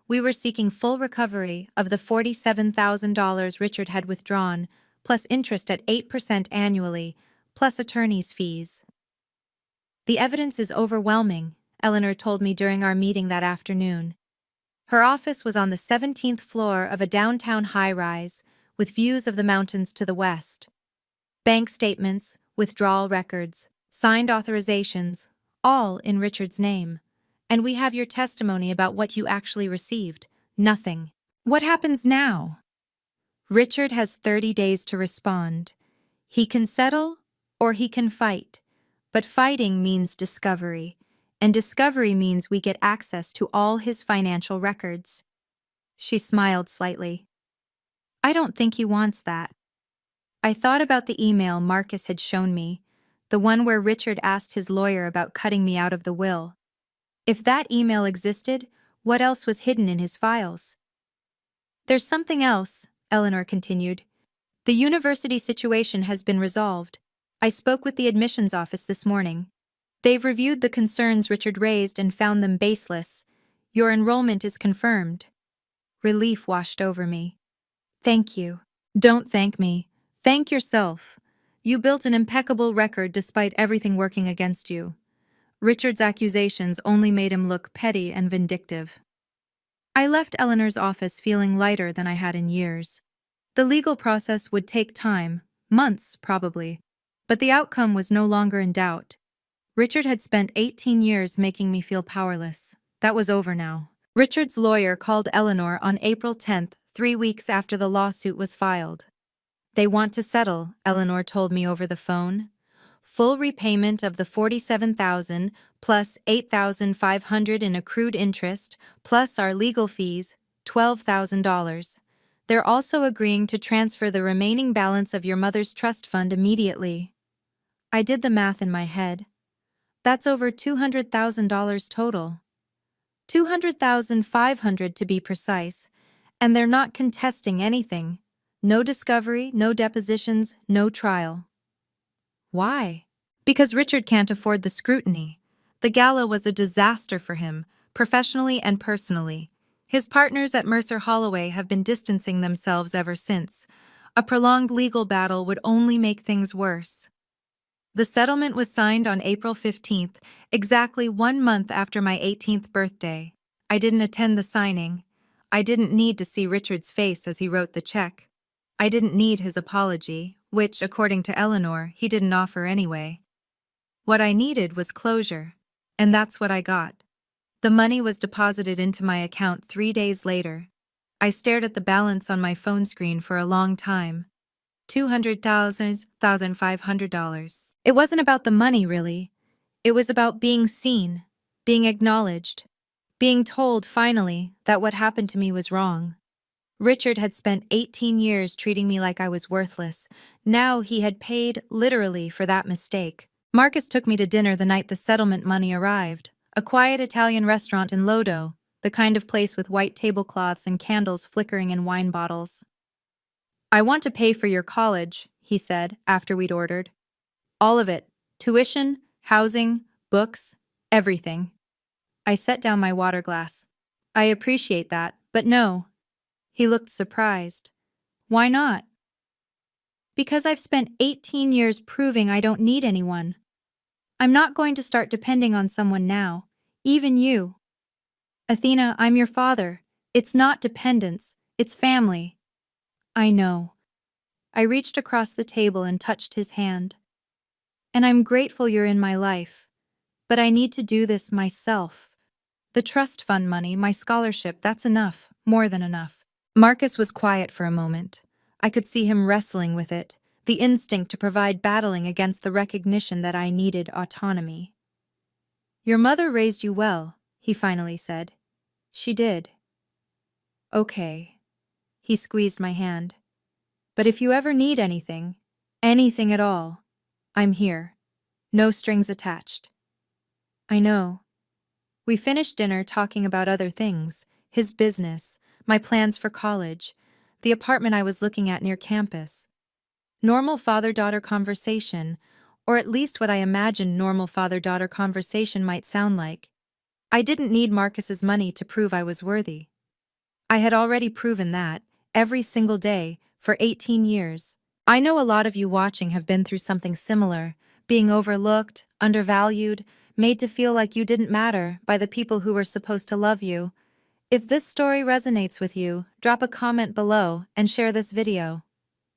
We were seeking full recovery of the $47,000 Richard had withdrawn, plus interest at 8% annually, plus attorney's fees. "The evidence is overwhelming," Eleanor told me during our meeting that afternoon. Her office was on the 17th floor of a downtown high-rise, with views of the mountains to the west. Bank statements, withdrawal records, signed authorizations, all in Richard's name. "And we have your testimony about what you actually received. Nothing. What happens now?" "Richard has 30 days to respond. He can settle or he can fight. But fighting means discovery, and discovery means we get access to all his financial records." She smiled slightly. "I don't think he wants that." I thought about the email Marcus had shown me, the one where Richard asked his lawyer about cutting me out of the will. If that email existed, what else was hidden in his files? "There's something else," Eleanor continued. "The university situation has been resolved. I spoke with the admissions office this morning. They've reviewed the concerns Richard raised and found them baseless. Your enrollment is confirmed." Relief washed over me. "Thank you." "Don't thank me. Thank yourself. You built an impeccable record despite everything working against you." Richard's accusations only made him look petty and vindictive. I left Eleanor's office feeling lighter than I had in years. The legal process would take time, months probably, but the outcome was no longer in doubt. Richard had spent 18 years making me feel powerless. That was over now. Richard's lawyer called Eleanor on April 10th, 3 weeks after the lawsuit was filed. "They want to settle," Eleanor told me over the phone. "Full repayment of the $47,000 plus $8,500 in accrued interest, plus our legal fees, $12,000. They're also agreeing to transfer the remaining balance of your mother's trust fund immediately." I did the math in my head. That's over $200,000 total. $200,500 to be precise, and they're not contesting anything. No discovery, no depositions, no trial. Why? Because Richard can't afford the scrutiny. The gala was a disaster for him, professionally and personally. His partners at Mercer Holloway have been distancing themselves ever since. A prolonged legal battle would only make things worse. The settlement was signed on April 15th, exactly 1 month after my 18th birthday. I didn't attend the signing. I didn't need to see Richard's face as he wrote the check. I didn't need his apology, which, according to Eleanor, he didn't offer anyway. What I needed was closure, and that's what I got. The money was deposited into my account 3 days later. I stared at the balance on my phone screen for a long time. $200,500. It wasn't about the money, really. It was about being seen, being acknowledged, being told, finally, that what happened to me was wrong. Richard had spent 18 years treating me like I was worthless. Now he had paid, literally, for that mistake. Marcus took me to dinner the night the settlement money arrived. A quiet Italian restaurant in Lodo, the kind of place with white tablecloths and candles flickering in wine bottles. "I want to pay for your college," he said, after we'd ordered. "All of it. Tuition, housing, books, everything." I set down my water glass. "I appreciate that, but no." He looked surprised. "Why not?" "Because I've spent 18 years proving I don't need anyone. I'm not going to start depending on someone now, even you. Athena, I'm your father. It's not dependence, it's family." "I know." I reached across the table and touched his hand. "And I'm grateful you're in my life. But I need to do this myself. The trust fund money, my scholarship, that's enough, more than enough." Marcus was quiet for a moment. I could see him wrestling with it, the instinct to provide battling against the recognition that I needed autonomy. "Your mother raised you well," he finally said. "She did." "Okay." He squeezed my hand. "But if you ever need anything, anything at all, I'm here. No strings attached." "I know." We finished dinner talking about other things, his business, my plans for college, the apartment I was looking at near campus. Normal father-daughter conversation, or at least what I imagined normal father-daughter conversation might sound like. I didn't need Marcus's money to prove I was worthy. I had already proven that, every single day, for 18 years. I know a lot of you watching have been through something similar, being overlooked, undervalued, made to feel like you didn't matter by the people who were supposed to love you. If this story resonates with you, drop a comment below and share this video.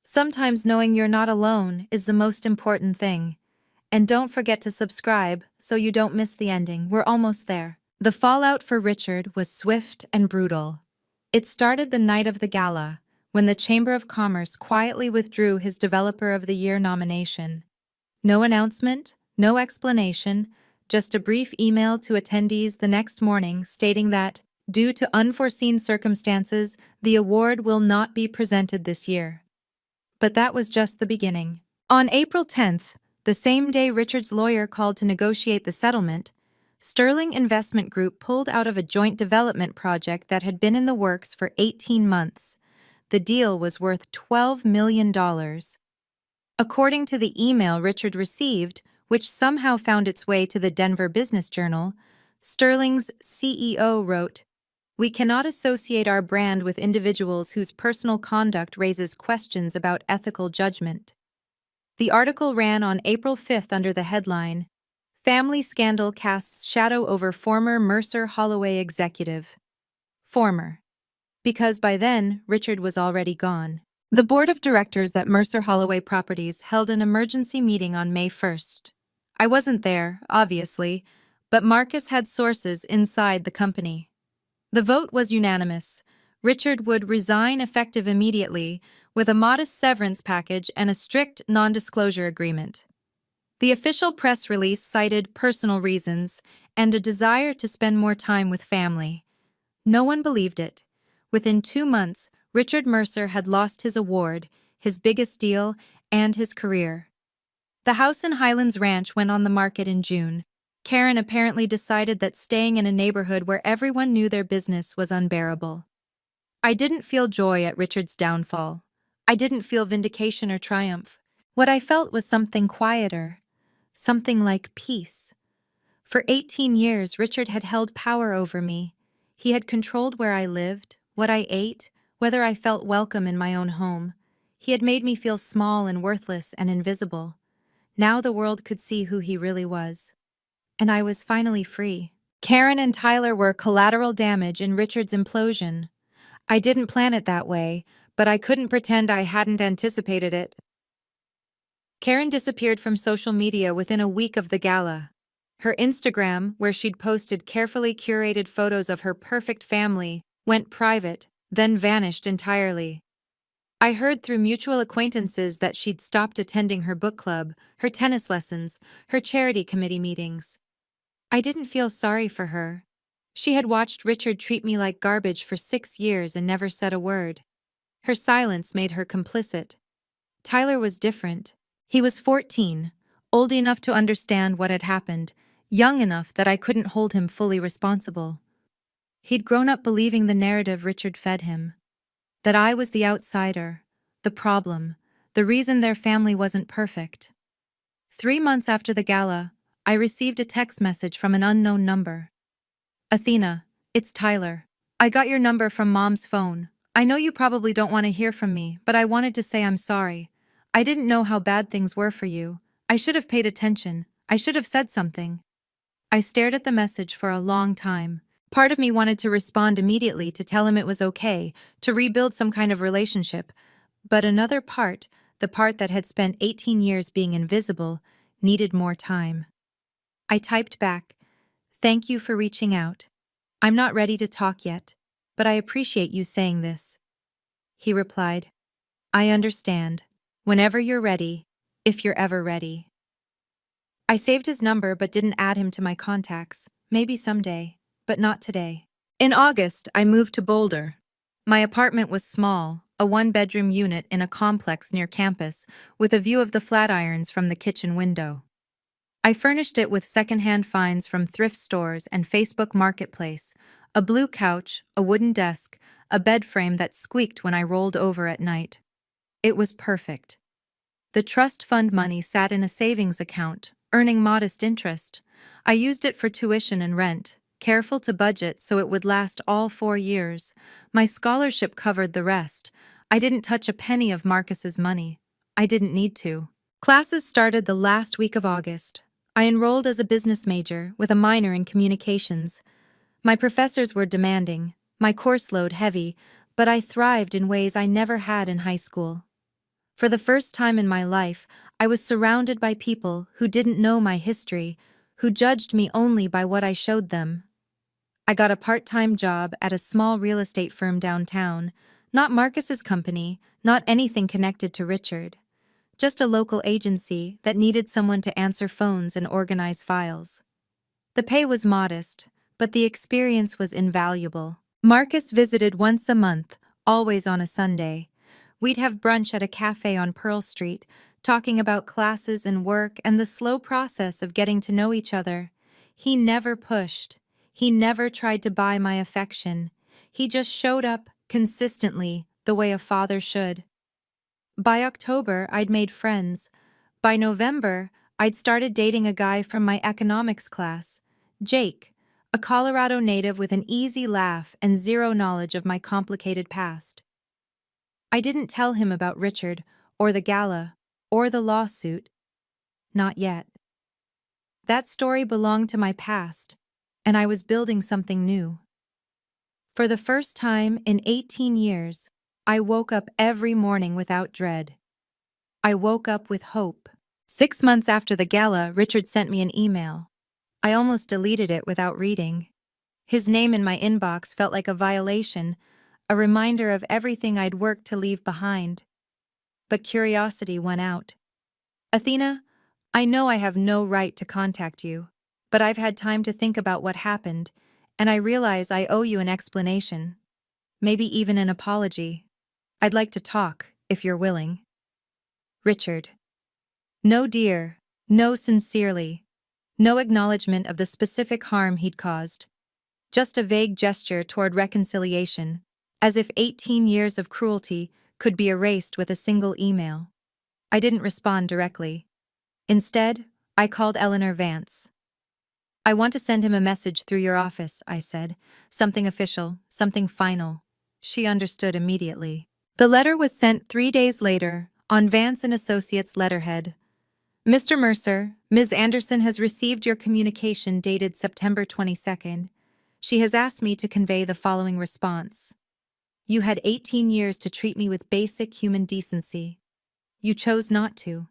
Sometimes knowing you're not alone is the most important thing. And don't forget to subscribe so you don't miss the ending. We're almost there. The fallout for Richard was swift and brutal. It started the night of the gala, when the Chamber of Commerce quietly withdrew his Developer of the Year nomination. No announcement, no explanation, just a brief email to attendees the next morning stating that, due to unforeseen circumstances, the award will not be presented this year. But that was just the beginning. On April 10th, the same day Richard's lawyer called to negotiate the settlement, Sterling Investment Group pulled out of a joint development project that had been in the works for 18 months. The deal was worth $12 million. According to the email Richard received, which somehow found its way to the Denver Business Journal, Sterling's CEO wrote, "We cannot associate our brand with individuals whose personal conduct raises questions about ethical judgment." The article ran on April 5th under the headline, "Family Scandal Casts Shadow Over Former Mercer Holloway Executive." Former. Because by then, Richard was already gone. The board of directors at Mercer Holloway Properties held an emergency meeting on May 1st. I wasn't there, obviously, but Marcus had sources inside the company. The vote was unanimous. Richard would resign effective immediately, with a modest severance package and a strict non-disclosure agreement. The official press release cited personal reasons and a desire to spend more time with family. No one believed it. Within 2 months, Richard Mercer had lost his award, his biggest deal, and his career. The house in Highlands Ranch went on the market in June. Karen apparently decided that staying in a neighborhood where everyone knew their business was unbearable. I didn't feel joy at Richard's downfall. I didn't feel vindication or triumph. What I felt was something quieter, something like peace. For 18 years, Richard had held power over me. He had controlled where I lived, what I ate, whether I felt welcome in my own home. He had made me feel small and worthless and invisible. Now the world could see who he really was. And I was finally free. Karen and Tyler were collateral damage in Richard's implosion. I didn't plan it that way, but I couldn't pretend I hadn't anticipated it. Karen disappeared from social media within a week of the gala. Her Instagram, where she'd posted carefully curated photos of her perfect family, went private. then vanished entirely. I heard through mutual acquaintances that she'd stopped attending her book club, her tennis lessons, her charity committee meetings. I didn't feel sorry for her. She had watched Richard treat me like garbage for 6 years and never said a word. Her silence made her complicit. Tyler was different. He was 14, old enough to understand what had happened, young enough that I couldn't hold him fully responsible. He'd grown up believing the narrative Richard fed him. That I was the outsider, the problem, the reason their family wasn't perfect. 3 months after the gala, I received a text message from an unknown number. Athena, it's Tyler. I got your number from Mom's phone. I know you probably don't want to hear from me, but I wanted to say I'm sorry. I didn't know how bad things were for you. I should have paid attention. I should have said something. I stared at the message for a long time. Part of me wanted to respond immediately to tell him it was okay, to rebuild some kind of relationship, but another part, the part that had spent 18 years being invisible, needed more time. I typed back, "Thank you for reaching out. I'm not ready to talk yet, but I appreciate you saying this." He replied, "I understand. Whenever you're ready, if you're ever ready." I saved his number but didn't add him to my contacts. Maybe someday, but not today. In August, I moved to Boulder. My apartment was small, a one-bedroom unit in a complex near campus, with a view of the Flatirons from the kitchen window. I furnished it with secondhand finds from thrift stores and Facebook Marketplace, a blue couch, a wooden desk, a bed frame that squeaked when I rolled over at night. It was perfect. The trust fund money sat in a savings account, earning modest interest. I used it for tuition and rent, careful to budget so it would last all 4 years. My scholarship covered the rest. I didn't touch a penny of Marcus's money. I didn't need to. Classes started the last week of August. I enrolled as a business major with a minor in communications. My professors were demanding, my course load heavy, but I thrived in ways I never had in high school. For the first time in my life, I was surrounded by people who didn't know my history, who judged me only by what I showed them. I got a part-time job at a small real estate firm downtown, not Marcus's company, not anything connected to Richard. Just a local agency that needed someone to answer phones and organize files. The pay was modest, but the experience was invaluable. Marcus visited once a month, always on a Sunday. We'd have brunch at a cafe on Pearl Street, talking about classes and work and the slow process of getting to know each other. He never pushed. He never tried to buy my affection. He just showed up, consistently, the way a father should. By October, I'd made friends. By November, I'd started dating a guy from my economics class, Jake, a Colorado native with an easy laugh and zero knowledge of my complicated past. I didn't tell him about Richard, or the gala, or the lawsuit. Not yet. That story belonged to my past, and I was building something new. For the first time in 18 years, I woke up every morning without dread. I woke up with hope. 6 months after the gala, Richard sent me an email. I almost deleted it without reading. His name in my inbox felt like a violation, a reminder of everything I'd worked to leave behind. But curiosity won out. "Athena, I know I have no right to contact you, but I've had time to think about what happened, and I realize I owe you an explanation. Maybe even an apology. I'd like to talk, if you're willing." Richard. No dear, no sincerely. No acknowledgement of the specific harm he'd caused. Just a vague gesture toward reconciliation, as if 18 years of cruelty could be erased with a single email. I didn't respond directly. Instead, I called Eleanor Vance. "I want to send him a message through your office," I said. "Something official, something final." She understood immediately. The letter was sent 3 days later, on Vance and Associates letterhead. "Mr. Mercer, Ms. Anderson has received your communication dated September 22nd. She has asked me to convey the following response. You had 18 years to treat me with basic human decency. You chose not to.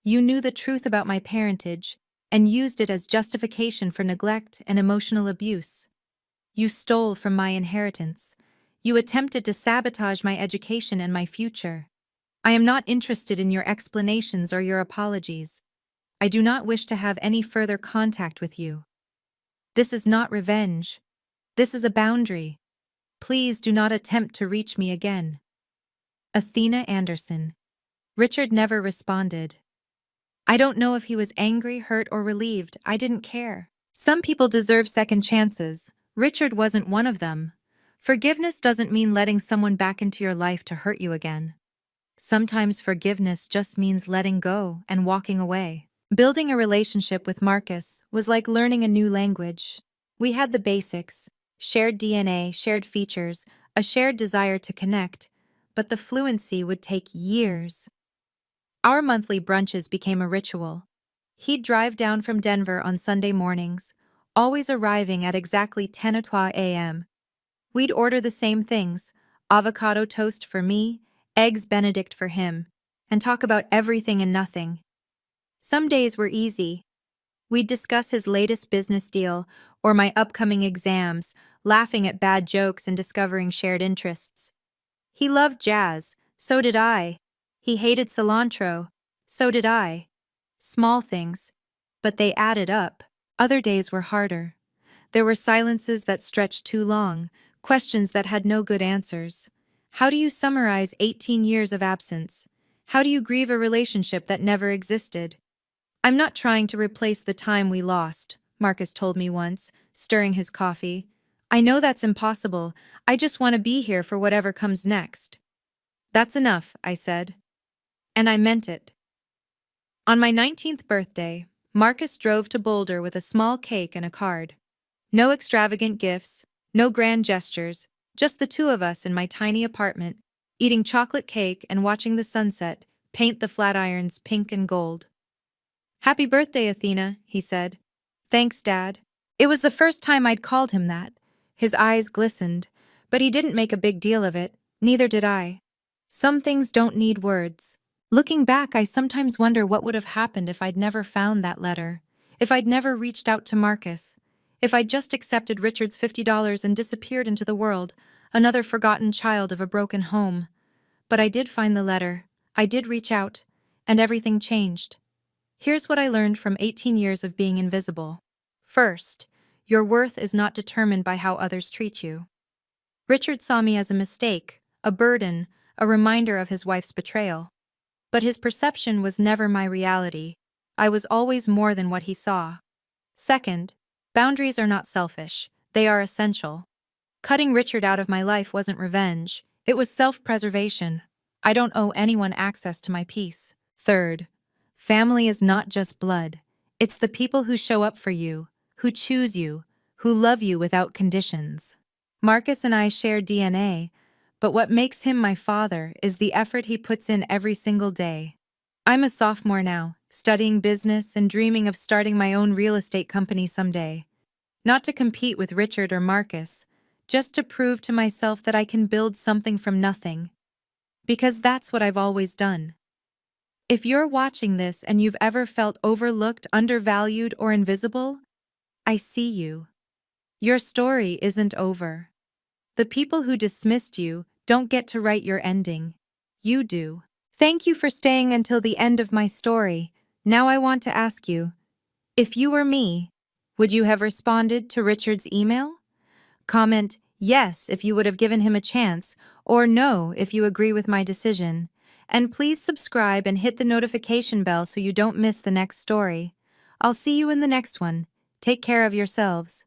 You knew the truth about my parentage and used it as justification for neglect and emotional abuse. You stole from my inheritance. You attempted to sabotage my education and my future. I am not interested in your explanations or your apologies. I do not wish to have any further contact with you. This is not revenge. This is a boundary. Please do not attempt to reach me again. Athena Anderson. Richard never responded. I don't know if he was angry, hurt, or relieved. I didn't care. Some people deserve second chances. Richard wasn't one of them. Forgiveness doesn't mean letting someone back into your life to hurt you again. Sometimes forgiveness just means letting go and walking away. Building a relationship with Marcus was like learning a new language. We had the basics, shared DNA, shared features, a shared desire to connect, but the fluency would take years. Our monthly brunches became a ritual. He'd drive down from Denver on Sunday mornings, always arriving at exactly 10:00 a.m. We'd order the same things, avocado toast for me, eggs Benedict for him, and talk about everything and nothing. Some days were easy. We'd discuss his latest business deal or my upcoming exams, laughing at bad jokes and discovering shared interests. He loved jazz, so did I. He hated cilantro, so did I. Small things, but they added up. Other days were harder. There were silences that stretched too long, questions that had no good answers. How do you summarize 18 years of absence? How do you grieve a relationship that never existed? I'm not trying to replace the time we lost, Marcus told me once, stirring his coffee. I know that's impossible. I just want to be here for whatever comes next. That's enough, I said. And I meant it. On my 19th birthday, Marcus drove to Boulder with a small cake and a card. No extravagant gifts, no grand gestures, just the two of us in my tiny apartment, eating chocolate cake and watching the sunset paint the Flatirons pink and gold. Happy birthday, Athena, he said. Thanks, Dad. It was the first time I'd called him that. His eyes glistened, but he didn't make a big deal of it, neither did I. Some things don't need words. Looking back, I sometimes wonder what would have happened if I'd never found that letter, if I'd never reached out to Marcus, if I'd just accepted Richard's $50 and disappeared into the world, another forgotten child of a broken home. But I did find the letter, I did reach out, and everything changed. Here's what I learned from 18 years of being invisible. First, your worth is not determined by how others treat you. Richard saw me as a mistake, a burden, a reminder of his wife's betrayal. But his perception was never my reality. I was always more than what he saw. Second, boundaries are not selfish. They are essential. Cutting Richard out of my life wasn't revenge. It was self-preservation. I don't owe anyone access to my peace. Third, family is not just blood. It's the people who show up for you, who choose you, who love you without conditions. Marcus and I share DNA, but what makes him my father is the effort he puts in every single day. I'm a sophomore now, studying business and dreaming of starting my own real estate company someday. Not to compete with Richard or Marcus, just to prove to myself that I can build something from nothing. Because that's what I've always done. If you're watching this and you've ever felt overlooked, undervalued, or invisible, I see you. Your story isn't over. The people who dismissed you don't get to write your ending. You do. Thank you for staying until the end of my story. Now I want to ask you, if you were me, would you have responded to Richard's email? Comment yes if you would have given him a chance, or no if you agree with my decision. And please subscribe and hit the notification bell so you don't miss the next story. I'll see you in the next one. Take care of yourselves.